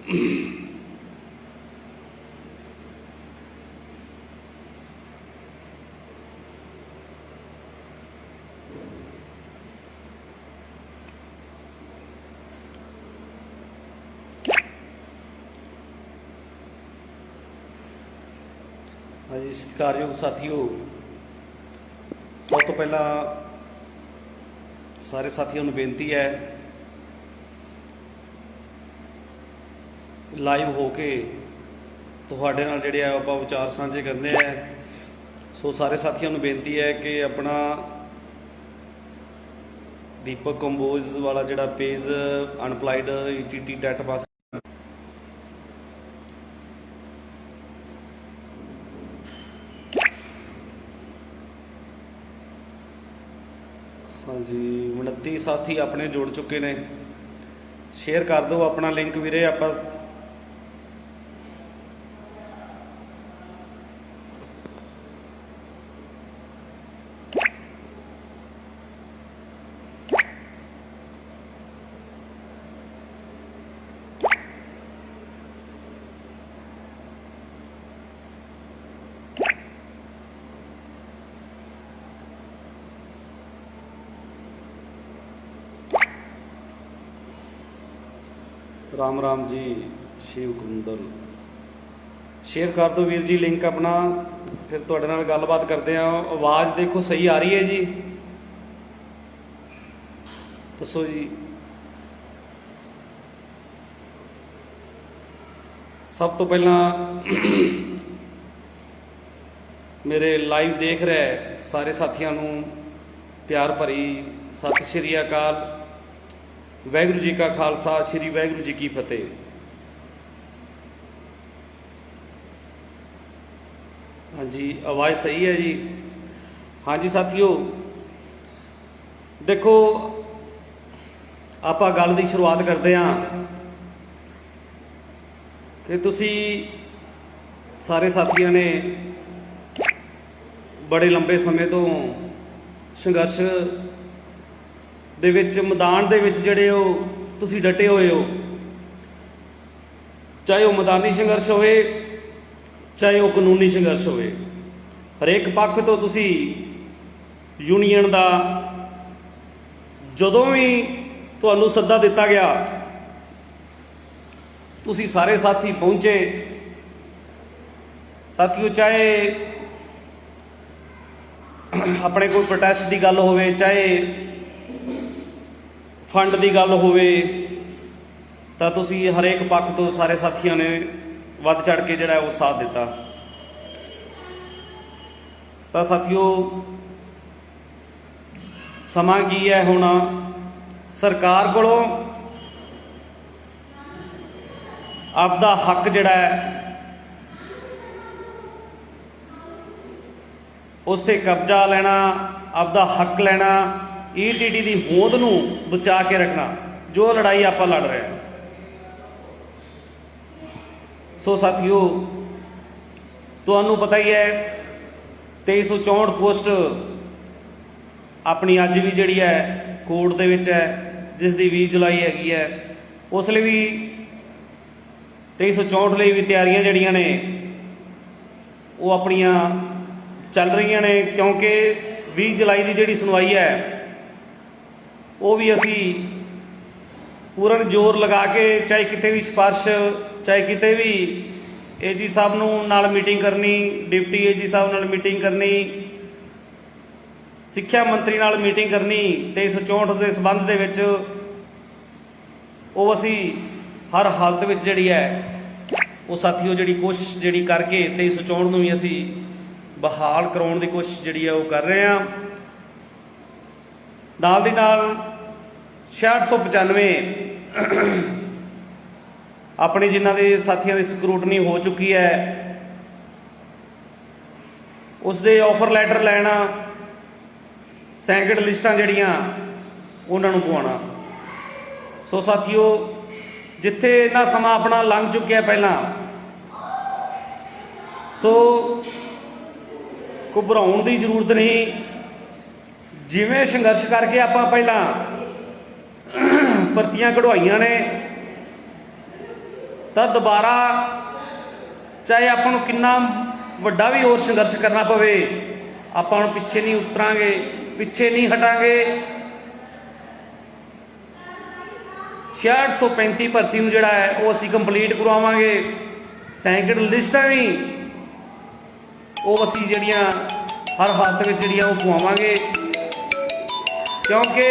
हाँ जी, सत्कारयोग साथियों, सब तो पहला सारे साथियों को बेनती है लाइव हो के तुहाडे नाल जिहड़े आपां विचार साझे करने हैं। सो सारे साथियों को बेनती है कि अपना दीपक कंबोज वाला जिहड़ा पेज अनअप्लाइड ETT डेट पास हाँ जी 29 साथी अपने जुड़ चुके ने। शेयर कर दो अपना लिंक वीरे। आप राम राम जी शिव कुंदल शेयर कर दो वीर जी लिंक अपना, फिर तुहाडे नाल गलबात करते हैं। आवाज़ देखो सही आ रही है जी, दसो जी। सब तो पहला मेरे लाइव देख रहे सारे साथियों को प्यार भरी सत श्री अकाल। वाहिगुरू जी का खालसा, श्री वाहिगुरू जी की फतेह। हाँ जी आवाज़ सही है जी। हाँ जी साथियों, देखो आपां गल की शुरुआत करते हैं कि तुसी सारे साथियों ने बड़े लंबे समय तो संघर्ष दे विच मैदान दे विच जिहड़े हो तुसी डटे हुए हो, चाहे वह मैदानी संघर्ष होवे चाहे वह कानूनी संघर्ष होवे। हरेक पक्ष तो तुसी यूनीयन दा जदों भी तुहानूं सद्दा दिता गया तुसी सारे साथी पहुंचे। साथियों चाहे अपने कोई प्रोटेस्ट की गल होवे, चाहे फंड की गल होवे, तां तुसी हरेक पक्ष तो सारे साथियों ने वध चढ़ के जिहड़ा वो साथ दिता। तां साथियों समा की है हुण सरकार कोलों आपदा हक जिहड़ा है उस ते कब्जा लेना, आपदा हक लेना, ETT की होंद नूं बचा के रखना, जो लड़ाई आपां लड़ रहे हैं। सो साथियों तुहानूं पता ही है 2364 पोस्ट अपनी अज भी जिहड़ी है कोर्ट दे विच है, जिस दी 20 जुलाई हैगी है। उस लिए भी 2364 लिए भी तैयारियां जिहड़ियां ने वो अपनियां चल रही ने, क्योंकि 20 जुलाई की जिहड़ी सुनवाई है वो भी असी पूर्ण जोर लगा के चाहे किते भी सिफारिश, चाहे किते भी AG साहब नाल मीटिंग करनी, डिप्टी AG साहब नाल मीटिंग करनी, सिक्ख्या मंत्री नाल मीटिंग करनी 2364 के संबंध दे विच वो असी हर हालत में जिहड़ी है वो साथियों जिहड़ी कोशिश जिहड़ी करके 2364 नूं भी असी बहाल कराउण दी कोशिश जिहड़ी है वो कर रहे हैं। नाल दी नाल 6695 अपने जिन्हां दे साथियों की स्क्रूटनी हो चुकी है उस दे ऑफर लैटर लैना, सैंकड़ लिस्टां जिहड़ियां उन्हां नूं पवाउणा। सो साथियों जिथे इन्ना समा अपना लंघ चुकिया पहला, सो घबराउण की जरूरत नहीं। जिवें संघर्ष करके आपां पहला भर्तियां कढ़वाइयां ने, ਤਾਂ ਦੁਬਾਰਾ ਚਾਹੇ ਆਪਾਂ ਨੂੰ ਕਿੰਨਾ ਵੱਡਾ ਵੀ ਹੋਰ ਸੰਘਰਸ਼ ਕਰਨਾ ਪਵੇ, ਆਪਾਂ ਹੁਣ ਪਿੱਛੇ ਨਹੀਂ ਉਤਰਾਂਗੇ, ਪਿੱਛੇ ਨਹੀਂ ਹਟਾਂਗੇ। 6635 ਭਰਤੀ ਨੂੰ ਜਿਹੜਾ ਹੈ ਉਹ ਅਸੀਂ ਕੰਪਲੀਟ ਕਰਵਾਵਾਂਗੇ। ਸੈਂਕੜ ਲਿਸਟਾਂ ਵੀ ਉਹ ਅਸੀਂ ਜਿਹੜੀਆਂ ਹਰ ਹਾਲਤ ਵਿੱਚ ਜਿਹੜੀਆਂ ਉਹ ਪਵਾਵਾਂਗੇ, ਕਿਉਂਕਿ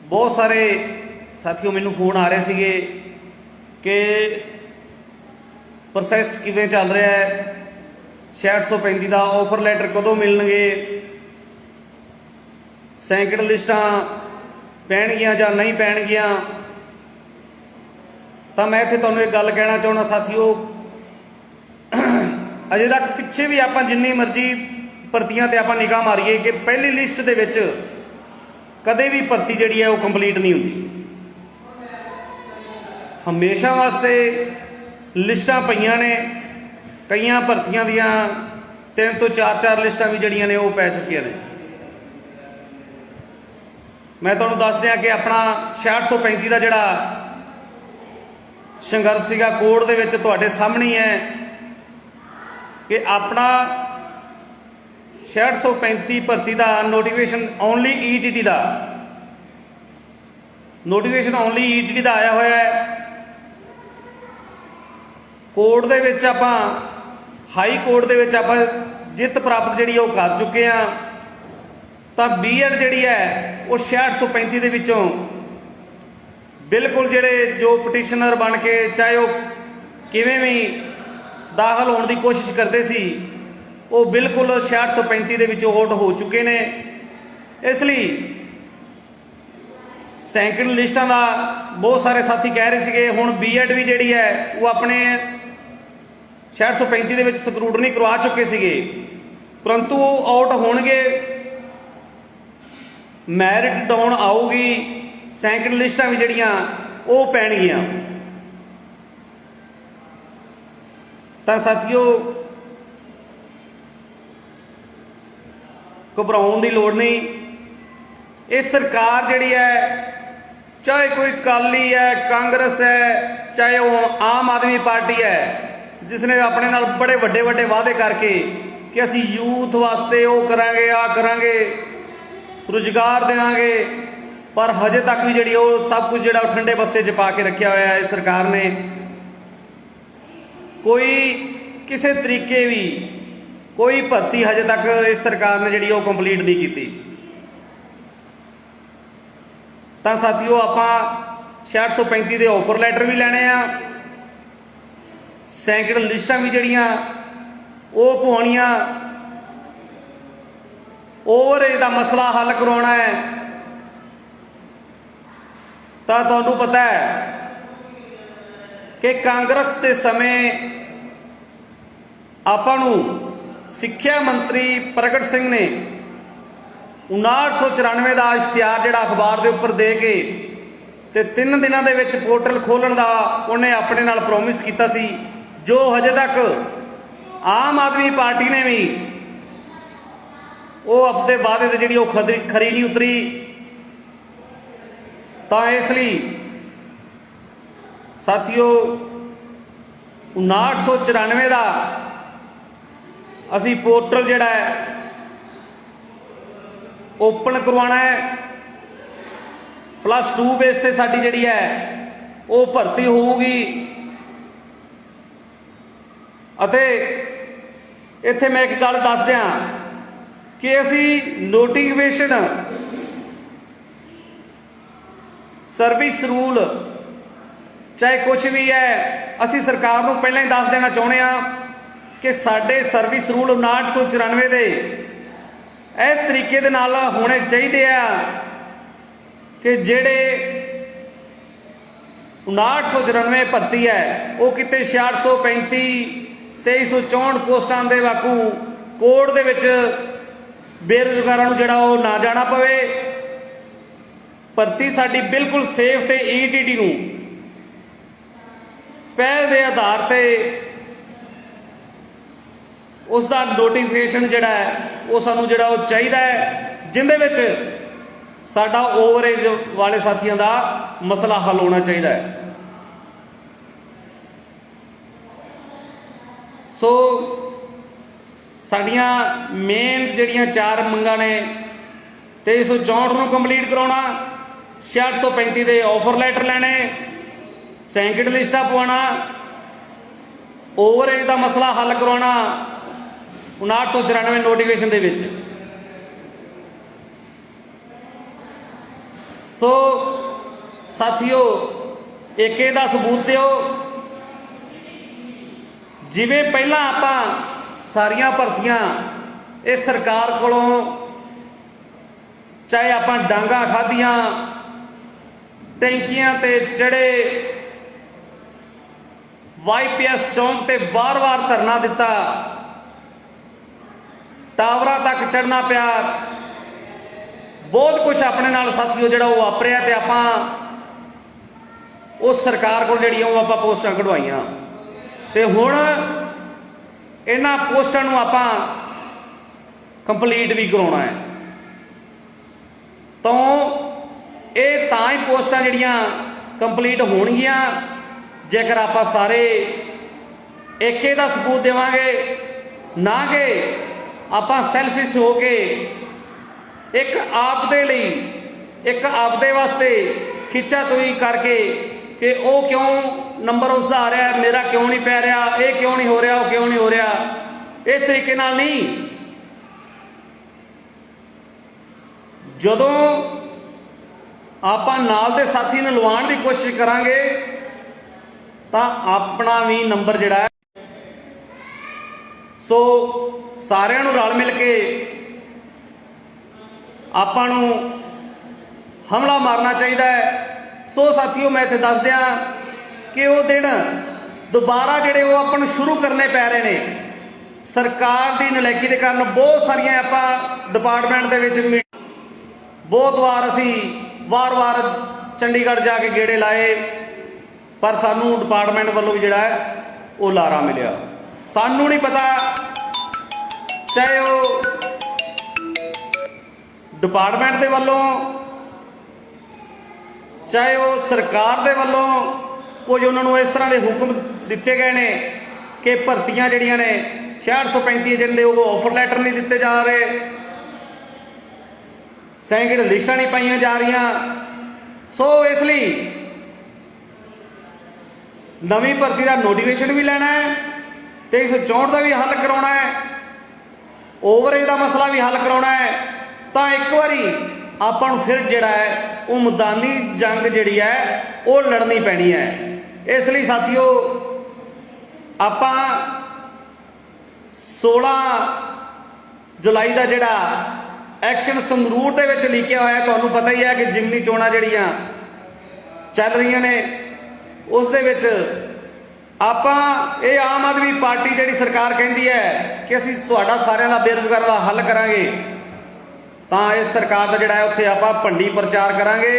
ਬਹੁਤ ਸਾਰੇ ਸਾਥੀਓ ਮੈਨੂੰ ਫੋਨ ਆ ਰਹੇ ਸੀਗੇ ਕਿ ਪ੍ਰੋਸੈਸ ਕਿਵੇਂ ਚੱਲ ਰਿਹਾ ਹੈ, 6635 ਦਾ ਆਫਰ ਲੈਟਰ ਕਦੋਂ ਮਿਲਣਗੇ, ਸੈਂਕੜ ਲਿਸਟਾਂ ਪੈਣਗੀਆਂ ਜਾਂ ਨਹੀਂ ਪੈਣਗੀਆਂ। ਤਾਂ ਮੈਂ ਇੱਥੇ ਤੁਹਾਨੂੰ ਇੱਕ ਗੱਲ ਕਹਿਣਾ ਚਾਹੁੰਦਾ ਸਾਥੀਓ, ਅਜੇ ਤੱਕ ਪਿੱਛੇ ਵੀ ਆਪਾਂ ਜਿੰਨੀ ਮਰਜ਼ੀ ਭਰਤੀਆਂ ਤੇ ਆਪਾਂ ਨਿਗਾਹ ਮਾਰੀਏ ਕਿ ਪਹਿਲੀ ਲਿਸਟ ਦੇ ਵਿੱਚ ਕਦੇ ਵੀ ਭਰਤੀ ਜਿਹੜੀ ਹੈ ਉਹ ਕੰਪਲੀਟ ਨਹੀਂ ਹੁੰਦੀ। ਹਮੇਸ਼ਾ ਵਾਸਤੇ ਲਿਸਟਾਂ ਪਈਆਂ ਨੇ, ਕਈਆਂ ਭਰਤੀਆਂ ਦੀਆਂ 3 ਤੋਂ 4 ਲਿਸਟਾਂ ਵੀ ਜਿਹੜੀਆਂ ਨੇ ਉਹ ਪੈ ਚੁੱਕੀਆਂ ਨੇ। ਮੈਂ ਤੁਹਾਨੂੰ ਦੱਸ ਦਿਆਂ ਕਿ ਆਪਣਾ 6635 ਦਾ ਜਿਹੜਾ ਸੰਘਰਸ਼ ਸੀਗਾ ਕੋਰਟ ਦੇ ਵਿੱਚ ਤੁਹਾਡੇ ਸਾਹਮਣੇ ਹੀ ਹੈ ਕਿ ਆਪਣਾ 6635 ਭਰਤੀ ਦਾ ਨੋਟੀਫਿਕੇਸ਼ਨ ਓਨਲੀ ETT ਦਾ ਨੋਟੀਫਿਕੇਸ਼ਨ ਓਨਲੀ ETT ਦਾ ਆਇਆ ਹੋਇਆ ਹੈ। ਕੋਰਟ ਦੇ ਵਿੱਚ ਆਪਾਂ ਹਾਈ ਕੋਰਟ ਦੇ ਵਿੱਚ ਆਪਾਂ ਜਿੱਤ ਪ੍ਰਾਪਤ ਜਿਹੜੀ ਉਹ ਕਰ ਚੁੱਕੇ ਆ। ਤਾਂ BEd ਜਿਹੜੀ ਹੈ ਉਹ 6635 ਦੇ ਵਿੱਚੋਂ ਬਿਲਕੁਲ ਜਿਹੜੇ ਜੋ ਪਟੀਸ਼ਨਰ ਬਣ ਕੇ ਚਾਹੇ ਉਹ ਕਿਵੇਂ ਵੀ ਦਾਖਲ ਹੋਣ ਦੀ ਕੋਸ਼ਿਸ਼ ਕਰਦੇ ਸੀ, ਉਹ ਬਿਲਕੁਲ 6635 ਦੇ ਵਿੱਚੋਂ ਆਊਟ ਹੋ ਚੁੱਕੇ ਨੇ। ਇਸ ਲਈ ਸੈਂਕੜ ਲਿਸਟਾਂ ਦਾ ਬਹੁਤ ਸਾਰੇ ਸਾਥੀ ਕਹਿ ਰਹੇ ਸੀਗੇ ਹੁਣ BEd ਵੀ ਜਿਹੜੀ ਹੈ ਉਹ ਆਪਣੇ 6635 ਦੇ ਵਿੱਚ ਸਕਰੂਟਨੀ ਕਰਵਾ ਚੁੱਕੇ ਸੀਗੇ, ਪਰੰਤੂ ਉਹ ਆਊਟ ਹੋਣਗੇ, ਮੈਰਿਟ ਡਾਊਨ ਆਊਗੀ, ਸੈਂਕੜ ਲਿਸਟਾਂ ਵੀ ਜਿਹੜੀਆਂ ਉਹ ਪੈਣਗੀਆਂ। ਤਾਂ ਸਾਥੀਓ ਘਬਰਾਉਣ ਦੀ ਲੋੜ ਨਹੀਂ। ਇਹ ਸਰਕਾਰ ਜਿਹੜੀ ਹੈ, ਚਾਹੇ ਕੋਈ ਅਕਾਲੀ ਹੈ, ਕਾਂਗਰਸ ਹੈ, ਚਾਹੇ ਉਹ ਆਮ ਆਦਮੀ ਪਾਰਟੀ ਹੈ, ਜਿਸ ਨੇ ਆਪਣੇ ਨਾਲ ਬੜੇ ਵੱਡੇ ਵੱਡੇ ਵਾਅਦੇ ਕਰਕੇ ਕਿ ਅਸੀਂ ਯੂਥ ਵਾਸਤੇ ਉਹ ਕਰਾਂਗੇ, ਆ ਕਰਾਂਗੇ, ਰੁਜ਼ਗਾਰ ਦੇਵਾਂਗੇ, ਪਰ ਹਜੇ ਤੱਕ ਵੀ ਜਿਹੜੀ ਉਹ ਸਭ ਕੁਝ ਜਿਹੜਾ ਉਹ ਠੰਡੇ ਬਸਤੇ 'ਚ ਪਾ ਕੇ ਰੱਖਿਆ ਹੋਇਆ ਹੈ ਸਰਕਾਰ ਨੇ। ਕੋਈ ਕਿਸੇ ਤਰੀਕੇ ਵੀ ਕੋਈ ਭਰਤੀ ਹਜੇ ਤੱਕ ਇਸ ਸਰਕਾਰ ਨੇ ਜਿਹੜੀ ਉਹ ਕੰਪਲੀਟ ਨਹੀਂ ਕੀਤੀ। ਤਾਂ ਸਾਥੀਓ ਆਪਾਂ 6635 ਦੇ ਆਫਰ ਲੈਟਰ ਵੀ ਲੈਣੇ ਆ, ਸੈਂਕੜ ਲਿਸਟਾਂ ਵੀ ਜਿਹੜੀਆਂ ਉਹ ਪਵਾਉਣੀਆਂ, ਓਵਰਏਜ ਦਾ ਮਸਲਾ ਹੱਲ ਕਰਵਾਉਣਾ ਹੈ। ਤਾਂ ਤੁਹਾਨੂੰ ਪਤਾ ਹੈ ਕਿ ਕਾਂਗਰਸ ਦੇ ਸਮੇਂ ਆਪਾਂ ਨੂੰ ਸਿੱਖਿਆ ਮੰਤਰੀ ਪ੍ਰਗਟ ਸਿੰਘ ਨੇ 5994 ਦਾ ਇਸ਼ਤਿਹਾਰ ਜਿਹੜਾ ਅਖਬਾਰ ਦੇ ਉੱਪਰ ਦੇ ਕੇ ਤੇ 3 ਦਿਨਾਂ ਦੇ ਵਿੱਚ ਪੋਰਟਲ ਖੋਲ੍ਹਣ ਦਾ ਉਹਨੇ ਆਪਣੇ ਨਾਲ ਪ੍ਰੋਮਿਸ ਕੀਤਾ ਸੀ, ਜੋ ਹਜੇ ਤੱਕ ਆਮ ਆਦਮੀ ਪਾਰਟੀ ਨੇ ਵੀ ਉਹ ਆਪਣੇ ਵਾਅਦੇ ਤੇ ਜਿਹੜੀ ਉਹ ਖਰੀ ਨਹੀਂ ਉਤਰੀ। ਤਾਂ ਇਸ ਲਈ ਸਾਥੀਓ 5994 ਦਾ ਅਸੀਂ ਪੋਰਟਲ ਜਿਹੜਾ ਹੈ ਓਪਨ ਕਰਵਾਉਣਾ ਹੈ। +2 ਬੇਸ ਤੇ ਸਾਡੀ ਜਿਹੜੀ ਹੈ ਉਹ ਭਰਤੀ ਹੋਊਗੀ। ਅਤੇ ਇੱਥੇ ਮੈਂ ਇੱਕ ਗੱਲ ਦੱਸ ਦਿਆਂ ਕਿ ਅਸੀਂ ਨੋਟੀਫਿਕੇਸ਼ਨ ਸਰਵਿਸ ਰੂਲ ਚਾਹੇ ਕੁਝ ਵੀ ਹੈ, ਅਸੀਂ ਸਰਕਾਰ ਨੂੰ ਪਹਿਲਾਂ ਹੀ ਦੱਸ ਦੇਣਾ ਚਾਹੁੰਦੇ ਹਾਂ ਕਿ ਸਾਡੇ ਸਰਵਿਸ ਰੂਲ 5994 ਦੇ ਇਸ ਤਰੀਕੇ ਦੇ ਨਾਲ ਹੋਣੇ ਚਾਹੀਦੇ ਆ ਕਿ ਜਿਹੜੇ 5994 ਭਰਤੀ ਹੈ ਉਹ ਕਿਤੇ 6635 2364 ਪੋਸਟਾਂ ਦੇ ਵਾਕੂ ਕੋਡ ਦੇ ਵਿੱਚ ਬੇਰੁਜ਼ਗਾਰਾਂ ਨੂੰ ਜਿਹੜਾ ਉਹ ਨਾ ਜਾਣਾ ਪਵੇ। ਭਰਤੀ ਸਾਡੀ ਬਿਲਕੁਲ ਸੇਫ ਤੇ ETT ਨੂੰ ਪਹਿਲ ਦੇ ਆਧਾਰ ਤੇ ਉਸ ਦਾ ਨੋਟੀਫਿਕੇਸ਼ਨ ਜਿਹੜਾ ਹੈ ਉਹ ਸਾਨੂੰ ਜਿਹੜਾ ਉਹ ਚਾਹੀਦਾ ਹੈ, ਜਿੰਦੇ ਵਿੱਚ साडा ओवरेज वाले साथियों का मसला हल होना चाहिए। सो साडियां मेन जिहड़ियां 4 मंगां ने 2364 नूं कंप्लीट कराउणा, 6635 दे ऑफर लैटर लैणे, सैंकड़ लिस्टां पवाउणा, ओवरेज का मसला हल करवाना 5994 नोटिफिकेशन दे विच। सो साथियों एक दा सबूत दिओ, जिवें पहला आपां सारियां भर्तियां इस सरकार कोलों चाहे आपां डांगा खाधियां, टैंकियां ते चढ़े, YPS चौंक ते बार बार धरना दिता, टावरां तक चढ़ना पिया, बहुत कुछ अपने नाल साथियों जिहड़ा वो वापरिया, ते आपां उस सरकार को जिहड़ियां वो आपां पोस्टां कढवाईयां, ते हुण इन्हां पोस्टां नूं आपां कंप्लीट भी कराउणा है। तो ये तां ही पोस्टां जिहड़ियां कंप्लीट होणगियां जेकर आपां सारे एके दा सबूत देवांगे, ना कि आपां सैल्फिश हो के एक आप दे लई, एक आपदे वास्ते खिच्चातुई करके कि वो क्यों नंबर उसका आ रहा है, मेरा क्यों नहीं पै रहा, ये क्यों नहीं हो रहा, वो क्यों नहीं हो रहा, इस तरीके नाल नहीं। जदों आपां नाल दे साथी नूं लवाउण दी कोशिश करांगे तां अपना भी नंबर जिहड़ा है, सो सारिआं नूं रल मिल के आपां नूं हमला मारना चाहिए। सो साथियों मैं इत्थे दस दियां कि वो दिन दोबारा जिहड़े वो आपां नूं शुरू करने पै रहे ने सरकार की नलैकी के कारण। बहुत सारियां आपां डिपार्टमेंट दे विच बहुत वार असी वार वार चंडीगढ़ जाके गेड़े लाए, पर सानू डिपार्टमेंट वालों भी जिहड़ा है वो लारा मिलिया। सानू नहीं पता, चाहे वो डिपार्टमेंट के वालों चाहे वो सरकार के वालों कुछ उन्होंने इस तरह के हुक्म दिते गए ने कि भर्तियां जिहड़ियां ने 6635 जिहड़े वो ऑफर लैटर नहीं दिते जा रहे, सैंकड़ लिस्टां नहीं पाईयां जा रही। सो इसलिए नवीं भर्ती का नोटिफिकेशन भी लेना है, 2364 का भी हल करवाना है, ओवरेज का मसला भी हल करवाना है। तो एक बारी आपां नूं फिर जिहड़ा है वो मैदानी जंग जिहड़ी है वो लड़नी पैनी है। इसलिए साथियों आपां 16 जुलाई का जिहड़ा एक्शन संगरूर दे विच लिखिया होया, तुहानूं पता ही है कि जिमनी चोणां जिहड़ियां चल रही ने उस दे विच आपां ये आम आदमी पार्टी जिहड़ी सरकार कहती है कि असीं तुहाडा सारिਆਂ ਦਾ बेरोजगार का हल करांगे, तां इस सरकार का जिहड़ा है उत्थे आपां भंडी प्रचार करांगे।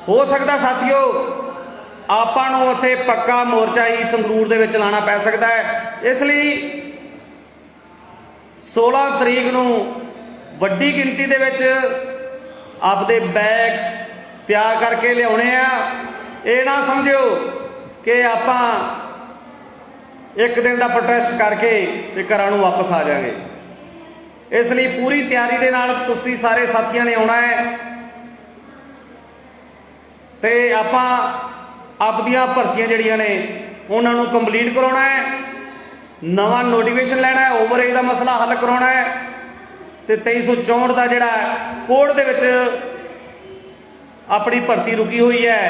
हो सकदा साथियों आपां नूं उत्थे पक्का मोर्चा ही संगरूर दे विच लाना पै सकदा है। इसलिए 16 तरीक नूं वड्डी गिनती दे विच आपदे बैग तैयार करके लियाउणे आ। ये ना समझिओ कि आपां एक दिन का प्रोटेस्ट करके ते घरां नूं वापस आ जाएंगे। इसलिए पूरी तैयारी दे नाल तुसीं सारे साथियों ने आउणा है ते आपां आपदियां भर्तियां जिहड़ियां ने उन्हां नूं कंप्लीट कराउणा है, नवां नोटिफिकेशन लैना है, ओवरेज का मसला हल करवाउणा है ते 2364 का जिहड़ा कोड दे विच अपनी भर्ती रुकी हुई है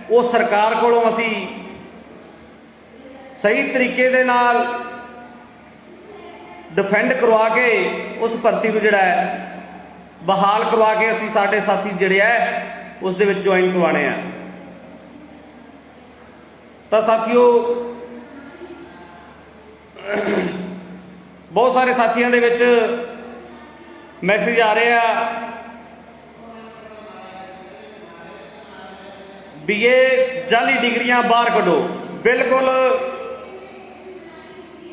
वो सरकार कोलों असी सही तरीके दे नाल डिफेंड करवा के उस भर्ती को जिहड़ा है बहाल करवा के असी साडे साथी जिहड़े है उस दे विच ज्वाइन करवाने हैं। तो साथियों बहुत सारे साथियों दे विच मैसेज आ रहे हैं भी ये जाली डिग्रियां बाहर कढो। बिल्कुल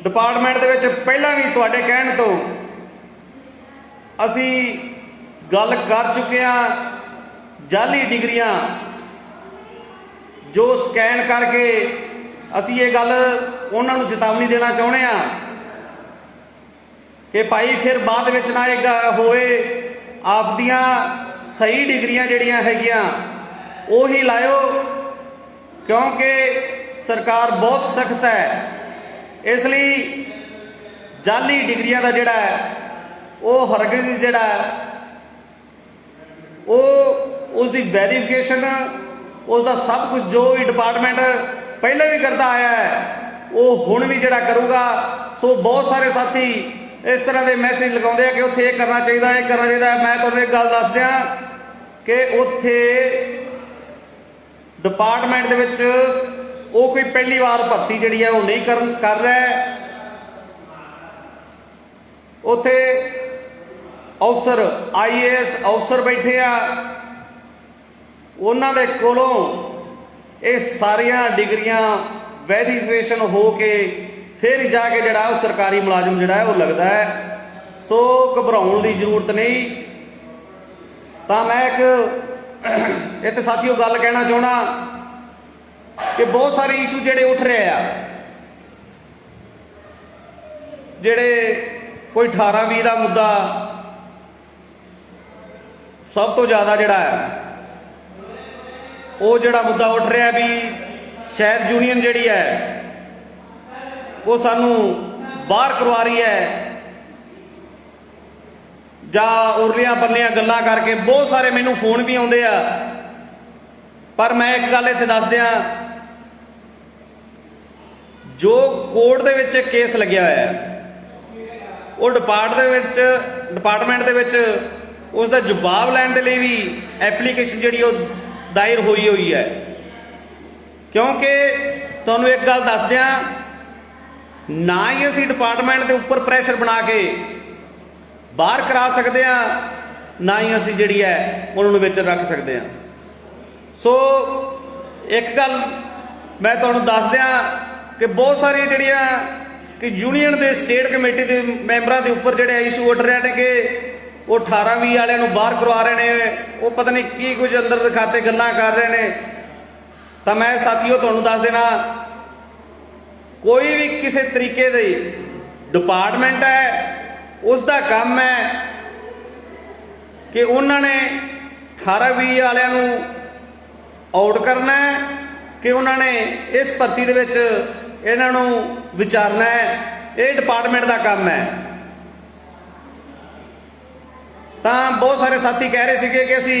डिपार्टमेंट दे विच पहला भी तुहाडे कहण तो असी गल कर चुके हैं जाली डिग्रियां जो स्कैन करके असी ये गल उन्होंने चेतावनी देना चाहुंदे हां कि भाई फिर बाद विच ना एक होए आपदियां सही डिग्रियां जिहड़ियां हैगियां उही लाओ, क्योंकि सरकार बहुत सख्त है। इसलिए जाली डिग्रियां का जिहड़ा है वो हरगिज़ जिहड़ा वो उसकी वेरीफिकेशन उसका सब कुछ जो भी डिपार्टमेंट पहले भी करता आया है वो हुण भी जिहड़ा करूगा। सो बहुत सारे साथी इस तरह के मैसेज लगाते हैं कि उत्थे ये करना चाहिए, ये करना चाहिए। मैं तुहानूं एक गल दस दियां कि उत्थे डिपार्टमेंट दे विच वो कोई पहली बार भर्ती जिहड़ी है वो नहीं कर रहा है। उत्थे अफसर IAS अफसर बैठे आ, उन्हां दे कोलों ये सारियां डिग्रियां वेरीफिकेशन हो के फिर जाके जिहड़ा सरकारी मुलाजम जिहड़ा है वो लगता है। सो घबराउण की जरूरत नहीं। तो मैं एक इत्थे साथियों गल कहना चाहना कि बहुत सारे इशू जिहड़े उठ रहे हैं, जिहड़े कोई 18-20 का मुद्दा सब तो ज़्यादा जिहड़ा है वो जिहड़ा मुद्दा उठ रहा भी शायद यूनीयन जिहड़ी है वो सानू बाहर करवा रही है जां उरलियां परलियां गल्लां करके। बहुत सारे मैनू फोन भी आउंदे आ, पर मैं एक गल इत्थे दस दियां, जो कोर्ट दे विच केस लग्या होया है वो डिपार्टमेंट दे विच उसका जवाब लैण दे लई भी एप्लीकेशन जिहड़ी वो दायर होई हुई है। क्योंकि तुहानूं एक गल दस दियां, ना ही असीं डिपार्टमेंट के उपर प्रैशर बना के बाहर करा सकते हैं, ना ही असीं जिहड़ी है उन्होंने विच रख सकते हैं। सो एक गल मैं तुहानूं दस दियां कि बहुत सारी जिहड़ियां कि यूनीयन के स्टेट कमेटी के मैंबरां के उपर जिहड़े इशू उठ रहे हैं कि वो 18-20 वालियां नूं बाहर करवा रहे हैं, वो पता नहीं की कुछ अंदर दिखाते गल्लां कर रहे हैं। तो मैं साथियों तुहानूं दस देना, कोई भी किसी तरीके दी डिपार्टमेंट है उसका काम है कि उन्होंने 18-20 वालियां नूं आउट करना है कि उन्होंने इस भर्ती दे विच इन्हां नूं विचारना है। ये डिपार्टमेंट का काम है। तो बहुत सारे साथी कह रहे थे कि असी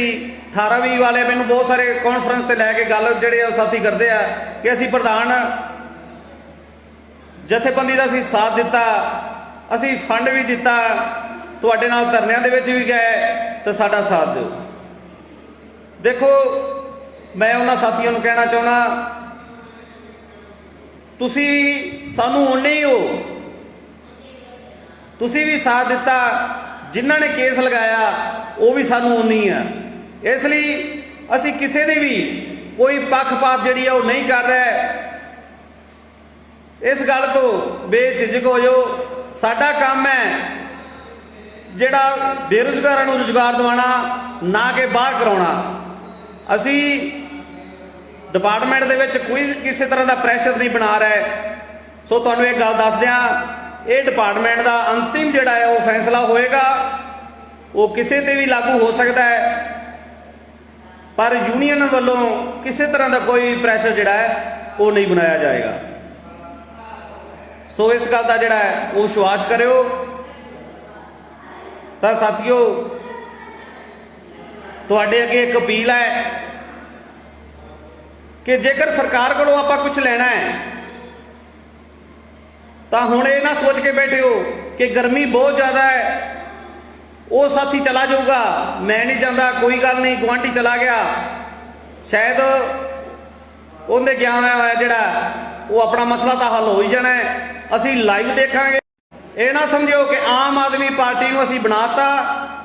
18-20 वाले, मैनू बहुत सारे कॉन्फ्रेंस से लैके गल जिहड़े साथी करते हैं कि असी प्रधान जथेबंदी का असी साथ दिता, असी फंड भी दिता, तुहाडे नाल धरनिਆਂ ਦੇ ਵਿੱਚ भी गए तो साडा साथ दो। देखो मैं उन्हां साथियों को कहना चाहना, तुसी भी सानू उन्ने ही हो, तुसी भी साथ दिता, जिन्हां ने केस लगाया वो भी सानू उन्नी है। इसलिए असी किसी दी भी कोई पक्षपात जिहड़ी है वो नहीं कर रहे। इस गल तो बेझिझक हो जाओ। साडा काम है जिहड़ा बेरोजगारां नूं रोजगार दिवाना, ना कि बाहर कराउणा। असी डिपार्टमेंट दे विच कोई किसी तरह का प्रैशर नहीं बना रहे। सो तुहानूं एक गल दस दियां, ये डिपार्टमेंट का अंतिम जिहड़ा है वो फैसला होएगा, वो किसी ते भी लागू हो सकता है, पर यूनीयन वालों किसी तरह का कोई प्रैशर जिहड़ा है वो नहीं बनाया जाएगा। सो इस गल का जिहड़ा है वो विश्वास करियो। तो साथियों तुहाडे अगे एक अपील है कि जेकर सरकार कोलों आपां कुछ लेना है तो हुण ये ना सोच के बैठे हो कि गर्मी बहुत ज़्यादा है, वो साथी चला जाऊगा, मैं नहीं जाता, कोई गल नहीं, गुआंढी चला गया, शायद उन्हें गया होया जिहड़ा वो अपना मसला तो हल हो ही जाना है, असी लाइव देखांगे। ये ना समझो कि आम आदमी पार्टी नूं असी बनाता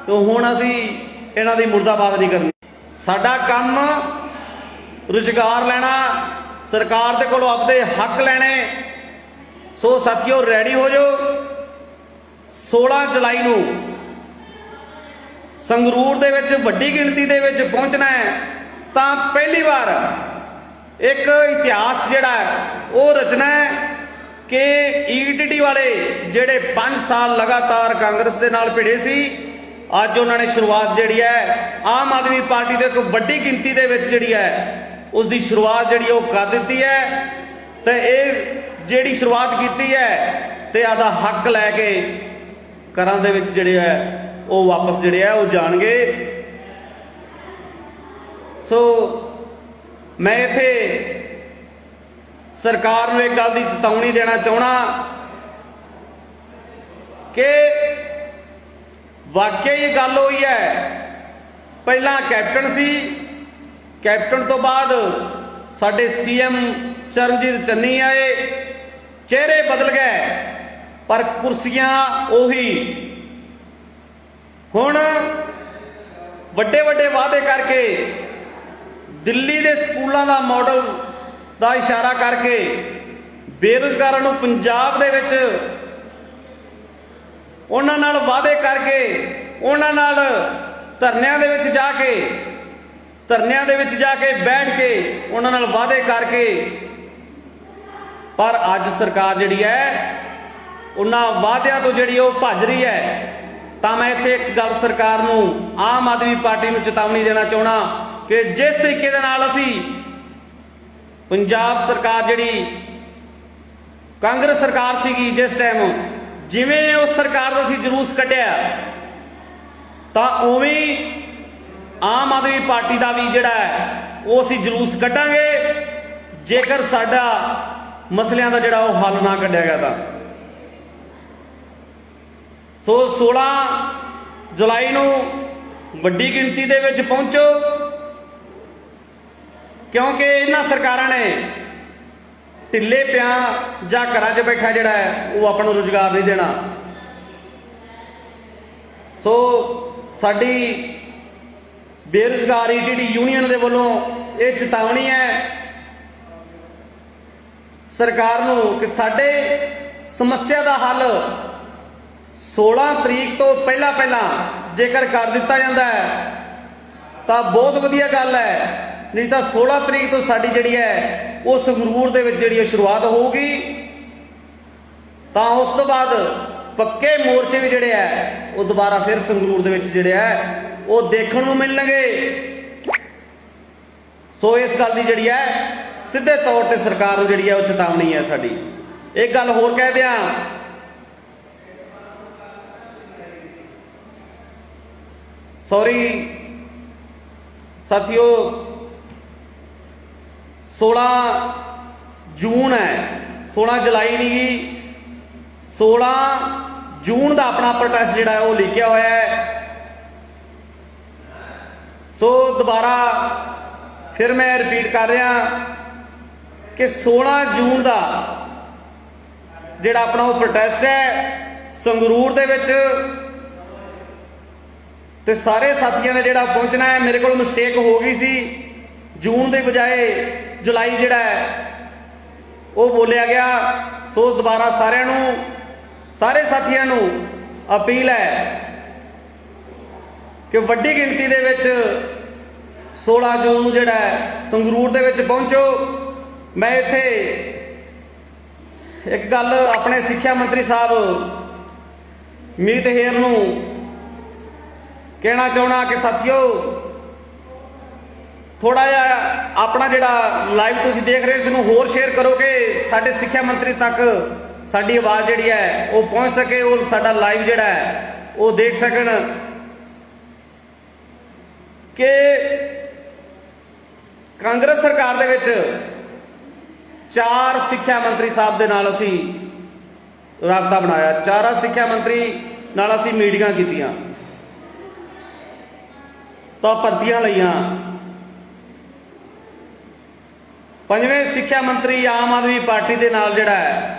तो हुण असी इन्हां दी मुर्दाबाद नहीं करनी। साडा काम रोजगार लेना, सरकार दे कोलों अपने हक लेने। सो साथियों रेडी हो जाओ। 16 जुलाई नूं ਸੰਗਰੂਰ ਦੇ ਵਿੱਚ ਵੱਡੀ ਗਿਣਤੀ ਦੇ ਵਿੱਚ ਪਹੁੰਚਣਾ ਹੈ ਤਾਂ ਪਹਿਲੀ ਵਾਰ ਇੱਕ ਇਤਿਹਾਸ ਜਿਹੜਾ ਉਹ ਰਚਨਾ ਹੈ ਕਿ ਈਟੀਟੀ ਵਾਲੇ ਜਿਹੜੇ 5 ਸਾਲ ਲਗਾਤਾਰ ਕਾਂਗਰਸ ਦੇ ਨਾਲ ਭਿੜੇ ਸੀ, ਅੱਜ ਉਹਨਾਂ ਨੇ ਸ਼ੁਰੂਆਤ ਜਿਹੜੀ ਹੈ ਆਮ ਆਦਮੀ ਪਾਰਟੀ ਦੇ ਇੱਕ ਵੱਡੀ ਗਿਣਤੀ ਦੇ ਵਿੱਚ ਜਿਹੜੀ ਹੈ ਉਸ ਦੀ ਸ਼ੁਰੂਆਤ ਜਿਹੜੀ ਉਹ ਕਰ ਦਿੱਤੀ ਹੈ। ਤੇ ਇਹ ਜਿਹੜੀ ਸ਼ੁਰੂਆਤ ਕੀਤੀ ਹੈ ਤੇ ਆਦਾ ਹੱਕ ਲੈ ਕੇ ਘਰਾਂ ਦੇ ਵਿੱਚ ਜਿਹੜੇ ਹੈ ਉਹ ਵਾਪਸ ਜਿਹੜੇ ਹੈ ਉਹ ਜਾਣਗੇ। ਸੋ ਮੈਂ ਇੱਥੇ ਸਰਕਾਰ ਨੂੰ ਇੱਕ ਗੱਲ ਦੀ ਚੇਤਾਵਨੀ ਦੇਣਾ ਚਾਹਣਾ ਕਿ ਵਾਕਿਆ ਇਹ ਗੱਲ ਹੋਈ ਹੈ, ਪਹਿਲਾਂ ਕੈਪਟਨ ਸੀ, ਕੈਪਟਨ ਤੋਂ ਬਾਅਦ ਸਾਡੇ ਸੀਐਮ ਚਰਨਜੀਤ ਚੰਨੀ ਆਏ, ਚਿਹਰੇ ਬਦਲ ਗਏ ਪਰ ਕੁਰਸੀਆਂ ਉਹੀ। ਹੁਣ ਵੱਡੇ ਵੱਡੇ ਵਾਅਦੇ ਕਰਕੇ ਦਿੱਲੀ ਦੇ ਸਕੂਲਾਂ ਦਾ ਮਾਡਲ ਦਾ ਇਸ਼ਾਰਾ ਕਰਕੇ ਬੇਰੁਜ਼ਗਾਰਾਂ ਨੂੰ ਪੰਜਾਬ ਦੇ ਵਿੱਚ ਉਹਨਾਂ ਨਾਲ ਵਾਅਦੇ ਕਰਕੇ ਉਹਨਾਂ ਨਾਲ ਧਰਨਿਆਂ ਦੇ ਵਿੱਚ ਜਾ ਕੇ ਬੈਠ ਕੇ ਉਹਨਾਂ ਨਾਲ ਵਾਅਦੇ ਕਰਕੇ, ਪਰ ਅੱਜ ਸਰਕਾਰ ਜਿਹੜੀ ਹੈ ਉਹਨਾਂ ਵਾਅਦਿਆਂ ਤੋਂ ਜਿਹੜੀ ਉਹ ਭੱਜ ਰਹੀ ਹੈ। ਤਾਂ ਮੈਂ ਇੱਥੇ ਇੱਕ ਗੱਲ ਸਰਕਾਰ ਨੂੰ, ਆਮ ਆਦਮੀ ਪਾਰਟੀ ਨੂੰ ਚੇਤਾਵਨੀ ਦੇਣਾ ਚਾਹਣਾ ਕਿ ਜਿਸ ਤਰੀਕੇ ਦੇ ਨਾਲ ਅਸੀਂ ਪੰਜਾਬ ਸਰਕਾਰ ਜਿਹੜੀ ਕਾਂਗਰਸ ਸਰਕਾਰ ਸੀਗੀ ਜਿਸ ਟਾਈਮ, ਜਿਵੇਂ ਉਸ ਸਰਕਾਰ ਦਾ ਅਸੀਂ ਜਲੂਸ ਕੱਢਿਆ ਤਾਂ ਉਵੇਂ ਆਮ ਆਦਮੀ ਪਾਰਟੀ ਦਾ ਵੀ ਜਿਹੜਾ ਹੈ ਉਹ ਅਸੀਂ ਜਲੂਸ ਕੱਢਾਂਗੇ ਜੇਕਰ ਸਾਡਾ ਮਸਲਿਆਂ ਦਾ ਜਿਹੜਾ ਉਹ ਹੱਲ ਨਾ ਕੱਢਿਆ ਗਿਆ ਤਾਂ। ਸੋ 16 ਜੁਲਾਈ ਨੂੰ ਵੱਡੀ ਗਿਣਤੀ ਦੇ ਵਿੱਚ ਪਹੁੰਚੋ, ਕਿਉਂਕਿ ਇਹਨਾਂ ਸਰਕਾਰਾਂ ਨੇ ਢਿੱਲੇ ਪਿਆ ਜਾਂ ਘਰਾਂ 'ਚ ਬੈਠਾ ਜਿਹੜਾ ਹੈ ਉਹ ਆਪਾਂ ਨੂੰ ਰੁਜ਼ਗਾਰ ਨਹੀਂ ਦੇਣਾ। ਸੋ ਸਾਡੀ ਬੇਰੁਜ਼ਗਾਰ ਈਟੀਟੀ ਯੂਨੀਅਨ ਦੇ ਵੱਲੋਂ ਇਹ ਚੇਤਾਵਨੀ ਹੈ ਸਰਕਾਰ ਨੂੰ ਕਿ ਸਾਡੇ ਸਮੱਸਿਆ ਦਾ ਹੱਲ 16 ਤਰੀਕ ਤੋਂ ਪਹਿਲਾਂ ਜੇਕਰ ਕਰ ਦਿੱਤਾ ਜਾਂਦਾ ਹੈ ਤਾਂ ਬਹੁਤ ਵਧੀਆ ਗੱਲ ਹੈ, ਨਹੀਂ ਤਾਂ 16 ਤਰੀਕ ਤੋਂ ਸਾਡੀ ਜਿਹੜੀ ਹੈ ਉਹ ਸੰਗਰੂਰ ਦੇ ਵਿੱਚ ਜਿਹੜੀ ਸ਼ੁਰੂਆਤ ਹੋਊਗੀ। ਤਾਂ ਉਸ ਤੋਂ ਬਾਅਦ ਪੱਕੇ ਮੋਰਚੇ ਵੀ ਜਿਹੜੇ ਹੈ ਉਹ ਦੁਬਾਰਾ ਫਿਰ ਸੰਗਰੂਰ ਦੇ ਵਿੱਚ ਜਿਹੜੇ ਹੈ ਉਹ ਦੇਖਣ ਨੂੰ ਮਿਲਣਗੇ। ਸੋ ਇਸ ਗੱਲ ਦੀ ਜਿਹੜੀ ਹੈ ਸਿੱਧੇ ਤੌਰ ਤੇ ਸਰਕਾਰ ਨੂੰ ਜਿਹੜੀ ਹੈ ਉਹ ਚੇਤਾਵਨੀ ਹੈ ਸਾਡੀ। ਇੱਕ ਗੱਲ ਹੋਰ ਕਹਿ ਦਿਆਂ, ਸੌਰੀ ਸਾਥੀਓ, 16 ਜੂਨ ਹੈ, 16 ਜੁਲਾਈ ਨਹੀਂ ਗੀ, 16 ਜੂਨ ਦਾ ਆਪਣਾ ਪ੍ਰੋਟੈਸਟ ਜਿਹੜਾ ਹੈ ਉਹ ਲਿਖਿਆ ਹੋਇਆ ਹੈ। ਸੋ ਦੁਬਾਰਾ ਫਿਰ ਮੈਂ ਰਿਪੀਟ ਕਰ ਰਿਹਾ ਕਿ 16 ਜੂਨ ਦਾ ਜਿਹੜਾ ਆਪਣਾ ਉਹ ਪ੍ਰੋਟੈਸਟ ਹੈ ਸੰਗਰੂਰ ਦੇ ਵਿੱਚ, ਤੇ ਸਾਰੇ ਸਾਥੀਆਂ ਨੇ ਜਿਹੜਾ ਪਹੁੰਚਣਾ ਹੈ। ਮੇਰੇ ਕੋਲ ਮਿਸਟੇਕ ਹੋ ਗਈ ਸੀ, ਜੂਨ ਦੇ ਬਜਾਏ ਜੁਲਾਈ ਜਿਹੜਾ ਹੈ ਉਹ ਬੋਲਿਆ ਗਿਆ। ਸੋ ਦੁਬਾਰਾ ਸਾਰਿਆਂ ਨੂੰ, ਸਾਰੇ ਸਾਥੀਆਂ ਨੂੰ ਅਪੀਲ ਹੈ ਕਿ ਵੱਡੀ ਗਿਣਤੀ ਦੇ ਵਿੱਚ 16 ਜੂਨ ਨੂੰ ਜਿਹੜਾ ਹੈ ਸੰਗਰੂਰ ਦੇ ਵਿੱਚ ਪਹੁੰਚੋ। ਮੈਂ ਇੱਥੇ ਇੱਕ ਗੱਲ ਆਪਣੇ ਸਿੱਖਿਆ ਮੰਤਰੀ ਸਾਹਿਬ ਮੀਤ ਹੇਰ ਨੂੰ ਕਹਿਣਾ ਚਾਹਣਾ ਕਿ ਸਾਥੀਓ ਥੋੜਾ ਜਿਹਾ ਆਪਣਾ ਜਿਹੜਾ ਲਾਈਵ ਤੁਸੀਂ ਦੇਖ ਰਹੇ ਇਸ ਨੂੰ ਹੋਰ ਸ਼ੇਅਰ ਕਰੋ ਕਿ ਸਾਡੇ ਸਿੱਖਿਆ ਮੰਤਰੀ ਤੱਕ ਸਾਡੀ ਆਵਾਜ਼ ਜਿਹੜੀ ਹੈ ਉਹ ਪਹੁੰਚ ਸਕੇ, ਉਹ ਸਾਡਾ ਲਾਈਵ ਜਿਹੜਾ ਹੈ ਉਹ ਦੇਖ ਸਕਣ ਕਿ ਕਾਂਗਰਸ ਸਰਕਾਰ ਦੇ ਵਿੱਚ 4 ਸਿੱਖਿਆ ਮੰਤਰੀ ਸਾਹਿਬ ਦੇ ਨਾਲ ਅਸੀਂ ਰਾਬਤਾ ਬਣਾਇਆ, 4 ਸਿੱਖਿਆ ਮੰਤਰੀ ਨਾਲ ਅਸੀਂ ਮੀਟਿੰਗਾਂ ਕੀਤੀਆਂ ਤਾਂ ਭਰਤੀਆਂ ਲਈਆਂ। 5ਵੇਂ ਸਿੱਖਿਆ ਮੰਤਰੀ ਆਮ ਆਦਮੀ ਪਾਰਟੀ ਦੇ ਨਾਲ ਜਿਹੜਾ ਹੈ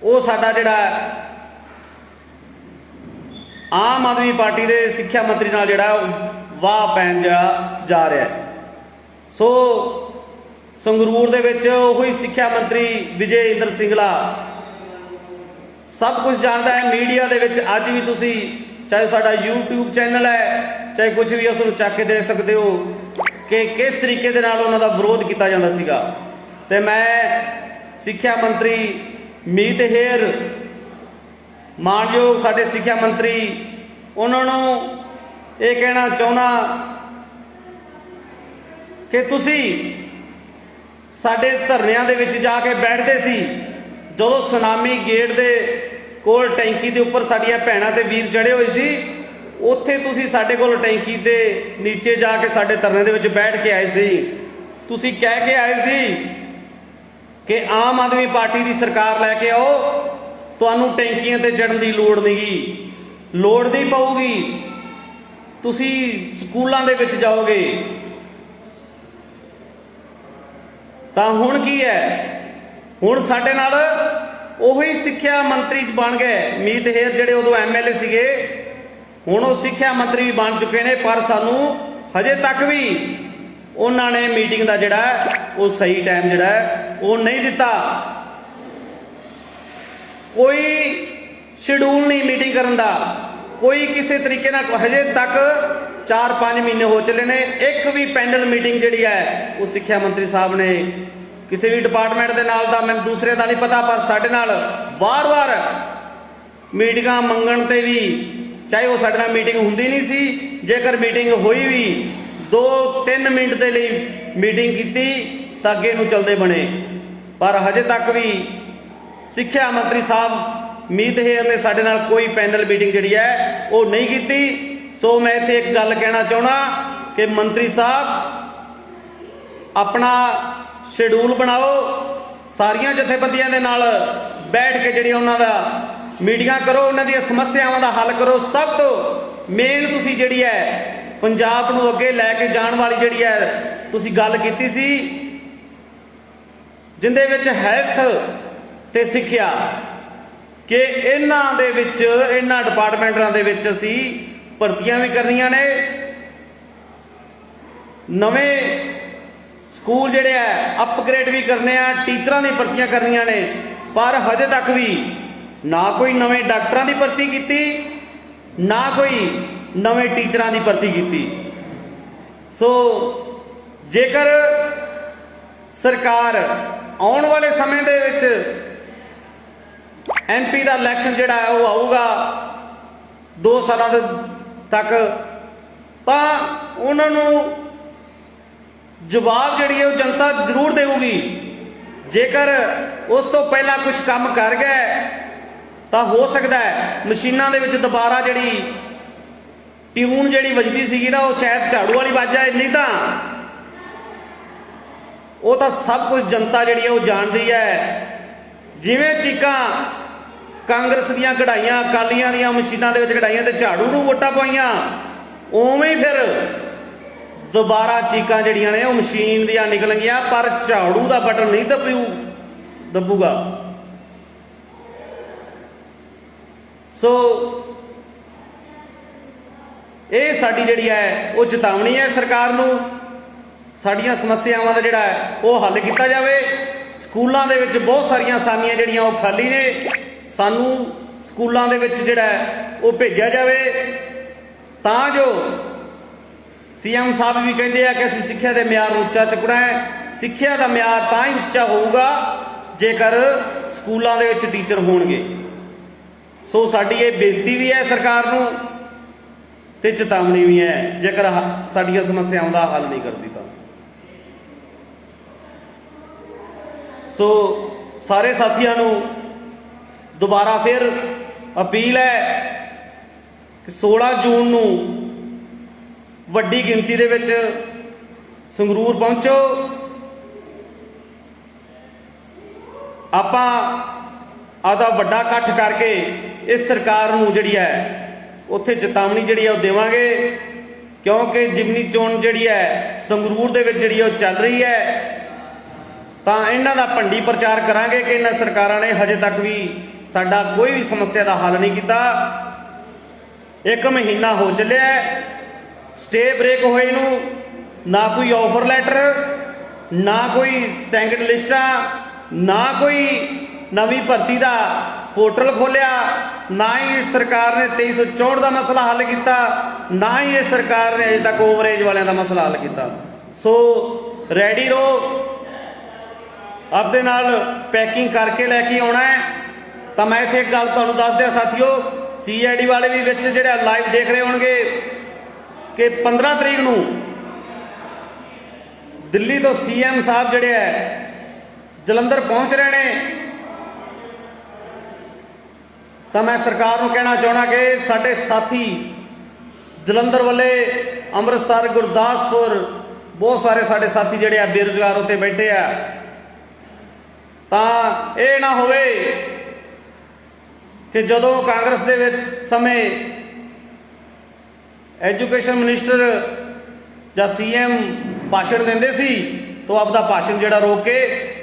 ਉਹ ਸਾਡਾ ਜਿਹੜਾ ਆਮ ਆਦਮੀ ਪਾਰਟੀ ਦੇ ਸਿੱਖਿਆ ਮੰਤਰੀ ਨਾਲ ਜਿਹੜਾ ਵਾਹ ਪੈਣ ਜਾ ਰਿਹਾ ਹੈ। ਸੋ ਸੰਗਰੂਰ ਦੇ ਵਿੱਚ ਉਹੀ ਸਿੱਖਿਆ ਮੰਤਰੀ ਵਿਜੇ ਇੰਦਰ ਸਿੰਗਲਾ ਸਭ ਕੁਝ ਜਾਣਦਾ ਹੈ। ਮੀਡੀਆ ਦੇ ਵਿੱਚ ਅੱਜ ਵੀ ਤੁਸੀਂ चाहे साडा यूट्यूब चैनल है, चाहे कुछ भी, उस चक के दे सकते हो कि किस तरीके दे नाल उन्हां दा विरोध किया जाता सीगा। ते मैं सिक्ख्या मंत्री मीत हेर, मानयोग साडे सिक्ख्या मंत्री, उन्होंने ये कहना चाहना कि तुसी साडे धरनिਆਂ ਦੇ ਵਿੱਚ ਜਾ ਕੇ बैठते सी, ਜਦੋਂ सुनामी गेट ਦੇ ਕੋਲ टैंकी ਦੇ ਉੱਪਰ ਸਾਡੀਆਂ ਭੈਣਾਂ ਤੇ ਵੀਰ ਚੜੇ ਹੋਏ ਸੀ, ਉੱਥੇ ਤੁਸੀਂ ਸਾਡੇ ਕੋਲ ਟੈਂਕੀ ਦੇ ਨੀਚੇ ਜਾ ਕੇ ਸਾਡੇ ਧਰਨੇ ਦੇ ਵਿੱਚ ਬੈਠ ਕੇ ਆਏ ਸੀ। ਤੁਸੀਂ ਕਹਿ ਕੇ ਆਏ ਸੀ कि आम आदमी पार्टी की सरकार लैके आओ, तुहानू टैंकियां ते चढ़न की लोड़ नहीं, लोड़ नहीं पऊगी, तुसी स्कूलों दे विच जाओगे। तां हुण की है, हुण साडे नाल उही सिक्ख्या मंत्री बन गए मीत हेर, जिहड़े उदों MLA सीगे, हुण वो सिक्ख्या मंत्री भी बन चुके ने, पर सानू हजे तक भी उन्होंने मीटिंग का जिहड़ा वो सही टाइम जिहड़ा वो नहीं दिता। कोई शेड्यूल नहीं मीटिंग करन दा, कोई किसी तरीके नाल हजे तक 4-5 महीने हो चले ने, एक भी पैनल मीटिंग जिहड़ी है वो सिक्ख्या मंत्री साहब ने किसी भी डिपार्टमेंट के नाल दा, मैं दूसरे का नहीं पता, पर साडे नाल बार-बार मीटिंगां मंगण ते भी, चाहे वो साडे नाल मीटिंग हुंदी नहीं सी, जेकर मीटिंग होई भी 2-3 मिनट के लिए मीटिंग की तो अगे नूं चलते बने, पर हजे तक भी सिक्ख्या मंत्री साहब मीत हेर ने साडे नाल कोई पैनल मीटिंग जिहड़ी है वो नहीं की। सो मैं इत्थे एक गल कहना चाहना कि मंत्री साहब अपना शेड्यूल बनाओ, सारियां जथेबंदियां दे नाल बैठ के जिहड़ी उन्हां दा मीटिंगां करो, उन्हां दी समस्यावां दा हल करो। सब तो मेन तुसीं जिहड़ी है पंजाब नूं अगे लैके जाण वाली जिहड़ी है तुसीं गल कीती सी, जिंदे विच हैल्थ ते सिक्ख्या, कि इन्हां दे विच इन्हां डिपार्टमेंटां दे विच असीं भर्तियां भी करनियां ने, नवें स्कूल जिहड़े है अपग्रेड भी करने आ, टीचरां दी भर्तियां करनियां ने, पर हजे तक भी ना कोई नवें डॉक्टरां दी भर्ती कीती, ना कोई नवें टीचरां की भर्ती की। सो जेकर सरकार आने वाले समय दे विच MP का इलैक्शन जिहड़ा है वो आऊगा 2 साल तक, तो उन्होंने जवाब जिहड़ी है जनता जरूर देगी। जेकर उस तो पहला कुछ काम कर गए तो हो सकता है मशीनों के विच दोबारा जिहड़ी ट्यून जिहड़ी वजदी सीगी ना, वो शायद झाड़ू वाली वज जाए, नहीं तो सब कुछ जनता जिहड़ी है वो जानती है। जिवें चीकां कांग्रेस दीयां कढ़ाइयां, अकालियां दीयां मशीनां दे विच कढ़ाइयां ते झाड़ू नूं वोटां पाईयां, उवें ही फिर दोबारा चीकां जिहड़ियां ने वो मशीन दीयां निकलणगीਆਂ, पर झाड़ू का बटन नहीं दबूगा। सो ये साडी जिहड़ी है वो चेतावनी है सरकार नूं, साडियां समस्यावां दा जिहड़ा है वो हल किया जाए। स्कूलों दे विच बहुत सारियां असामियां जिहड़ियां वो खाली ने, सानू स्कूलों दे विच जिहड़ा है वो भेजा जाए, तां जो CM साहब भी कहते हैं कि असीं सिक्ख्या दे म्यार नूं उच्चा चुकना है। सिक्ख्या दा म्यार तां ही उच्चा होऊगा जेकर स्कूलों दे विच टीचर होणगे। सो साडी ये बेनती भी है सरकार नूं ते चेतावनी भी है, जेकर साडियां समस्यावां दा हल नहीं करती तो। सो सारे साथियों नूं दोबारा फिर अपील है कि 16 जून नूं वड्डी गिनती दे विच संगरूर पहुंचो, आपां आदा वड्डा इकट्ठ करके इस सरकार नूं जिहड़ी है उत्थे चेतावनी जिहड़ी है देवांगे, क्योंकि जिमनी चोण जिहड़ी है संगरूर दे विच जिहड़ी चल रही है, तां इन्हां दा भंडी प्रचार करांगे कि इन्हां सरकारां ने हजे तक भी साडा कोई भी समस्या का हल नहीं किया। 1 महीना हो चलिया स्टे ब्रेक होए नूं, ना कोई ऑफर लैटर, ना कोई सैंकड़ लिस्टां, ना कोई नवीं भर्ती का पोर्टल खोलिया, ना ही इस सरकार ने 2364 का मसला हल किया, ना ही इस सरकार ने अजे तक ओवरेज वालियां का मसला हल किया। सो रेडी रहो, आपदे नाल पैकिंग करके लैके आना है। तो मैं इत्थे एक गल तुहानूं दस दिया साथियों, CID वाले भी विच जिहड़े लाइव देख रहे होणगे कि 15 तरीक नूं दिल्ली तो CM साहब जिहड़े है जलंधर पहुंच रहे हैं। तो मैं सरकार को कहना चाहना कि साडे साथी जलंधर वाले, अमृतसर, गुरदासपुर, बहुत सारे साडे साथी जिहड़े आ बेरोजगार उत्ते बैठे आ, तां इह ना होवे कि जदों कांग्रेस दे विच समय एजुकेशन मिनिस्टर जां CM भाषण दिंदे सी तो आपदा भाषण जिहड़ा रोक के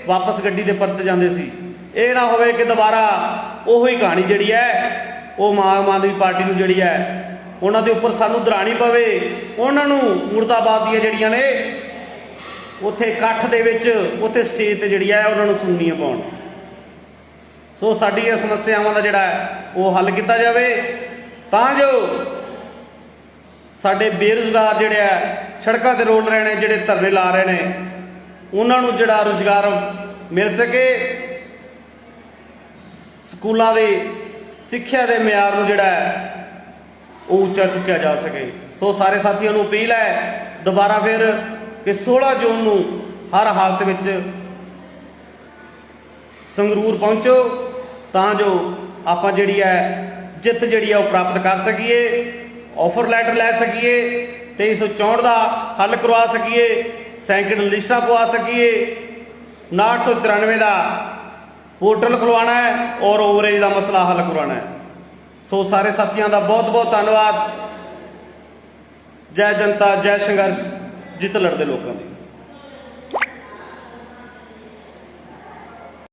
वापस गड्डी ते परत जांदे सी। ਇਹ ਨਾ ਹੋਵੇ कि दोबारा ਉਹੀ कहानी ਜਿਹੜੀ ਹੈ ਉਹ आम आदमी पार्टी ਨੂੰ ਜਿਹੜੀ ਹੈ ਉਹਨਾਂ ਦੇ ਉੱਪਰ ਸਾਨੂੰ ਦਰਾਣੀ ਪਵੇ, ਉਹਨਾਂ ਨੂੰ ਮੁਰਦਾਬਾਦ ਦੀਆਂ ਜਿਹੜੀਆਂ ਨੇ ਉੱਥੇ ਇਕੱਠ ਦੇ ਵਿੱਚ ਉੱਥੇ ਸਟੇਜ ਤੇ ਜਿਹੜੀ ਹੈ ਉਹਨਾਂ ਨੂੰ ਸੁਣਨੀਆਂ ਪਾਉਣ। ਸੋ ਸਾਡੀ ਇਹ ਸਮੱਸਿਆਵਾਂ ਦਾ ਜਿਹੜਾ ਉਹ ਹੱਲ ਕੀਤਾ ਜਾਵੇ ਤਾਂ ਜੋ ਸਾਡੇ ਬੇਰੁਜ਼ਗਾਰ ਜਿਹੜੇ ਆ ਸੜਕਾਂ ਤੇ ਰੋਲ ਰਹੇ ਨੇ, ਜਿਹੜੇ ਧਰਨੇ ਲਾ ਰਹੇ ਨੇ, ਉਹਨਾਂ ਨੂੰ ਜਿਹੜਾ ਰੁਜ਼ਗਾਰ ਮਿਲ ਸਕੇ, ਸਕੂਲਾਂ ਦੇ ਸਿੱਖਿਆ ਦੇ ਮਿਆਰ ਨੂੰ ਜਿਹੜਾ ਉਹ ਉੱਚਾ ਚੁੱਕਿਆ ਜਾ ਸਕੇ। ਸੋ ਸਾਰੇ ਸਾਥੀਆਂ ਨੂੰ ਅਪੀਲ ਹੈ ਦੁਬਾਰਾ ਫਿਰ ਕਿ 16 ਜੂਨ ਨੂੰ ਹਰ ਹਾਲਤ ਵਿੱਚ ਸੰਗਰੂਰ ਪਹੁੰਚੋ ਤਾਂ ਜੋ ਆਪਾਂ ਜਿਹੜੀ ਹੈ ਜਿੱਤ ਜਿਹੜੀ ਹੈ ਉਹ ਪ੍ਰਾਪਤ ਕਰ ਸਕੀਏ, ਆਫਰ ਲੈਟਰ ਲੈ ਸਕੀਏ, 2364 ਦਾ ਹੱਲ ਕਰਵਾ ਸਕੀਏ, ਸੈਕਿੰਡ ਲਿਸਟਾਂ ਪਵਾ ਸਕੀਏ, 993 ਦਾ पोर्टल खुलवाना है और ओवरेज का मसला हल करवाना है। सो सारे साथियों का बहुत बहुत धन्यवाद। जय जनता, जय संघर्ष, जित लड़ते लोगों की।